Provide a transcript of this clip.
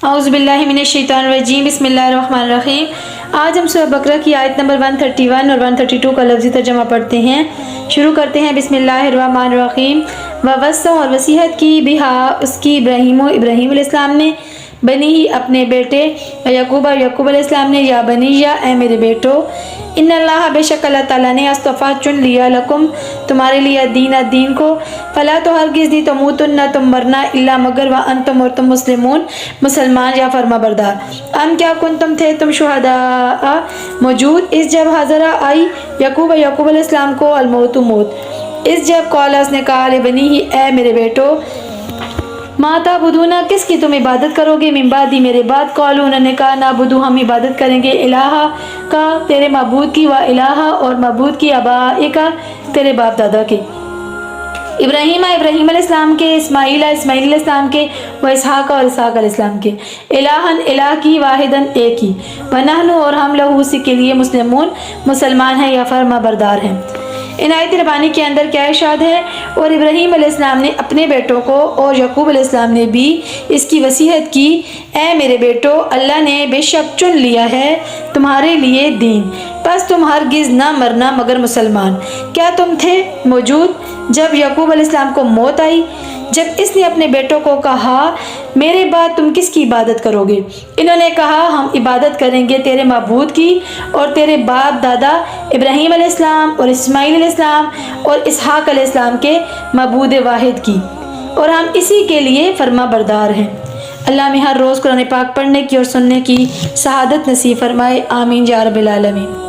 اعوذ باللہ من الشیطان الرجیم، بسم اللہ الرحمن الرحیم۔ آج ہم سورہ بقرہ کی آیت نمبر 131 اور 132 کا لفظی ترجمہ پڑھتے ہیں۔ شروع کرتے ہیں بسم اللہ الرحمن الرحیم۔ ووصّى اور وصیت کی بہا اس کی ابراہیم علیہ السلام نے، بنی ہی اپنے بیٹے، یعقوب علیہ السلام نے، یا بنی یا اے میرے بیٹو، ان اللہ بے شک اللہ تعالیٰ نے اصطفیٰ چن لیا لکم تمہارے لیے دین کو، فلا تو ہرگز نہیں تموتن نہ تم مرنا، الا مگر وانتم اور تم مسلمون مسلمان یا فرما بردار۔ ام کیا کنتم تھے تم شہداء موجود، اس جب حاضرہ آئی یعقوب علیہ السلام کو الموت موت، اس جب قال اس نے کہا لبنی ہی اے میرے بیٹو، ما تعبدون کس کی تم عبادت کرو گے، من بعدی میرے بعد، قالوا انہوں نے کہا نعبدو ہم عبادت کریں گے، الہ کا تیرے معبود کی، و الہ اور معبود کی، آبائکا تیرے باپ دادا کے، ابراہیم علیہ السلام کے، اسماعیل علیہ السلام کے، و اسحاق اور اسحاق علیہ السلام کے، الہن الہ کی، واحدن ایک ہی، ونحن اور ہم لہو اسی کے لیے مسلمون مسلمان ہیں یا فرما بردار ہیں۔ ان آیت ربانی کے اندر کیا ارشاد ہے، اور ابراہیم علیہ السلام نے اپنے بیٹوں کو اور یعقوب علیہ السلام نے بھی اس کی وصیت کی، اے میرے بیٹو اللہ نے بے شک چن لیا ہے تمہارے لیے دین، پس تم ہرگز نہ مرنا مگر مسلمان۔ کیا تم تھے موجود جب یعقوب علیہ السلام کو موت آئی، جب اس نے اپنے بیٹوں کو کہا میرے بعد تم کس کی عبادت کرو گے؟ انہوں نے کہا ہم عبادت کریں گے تیرے معبود کی اور تیرے باپ دادا ابراہیم علیہ السلام اور اسماعیل علیہ السلام اور اسحاق علیہ السلام کے معبود واحد کی، اور ہم اسی کے لیے فرما بردار ہیں۔ اللہ ہمیں ہر روز قرآن پاک پڑھنے کی اور سننے کی سعادت نصیب فرمائے، آمین یا رب العالمین۔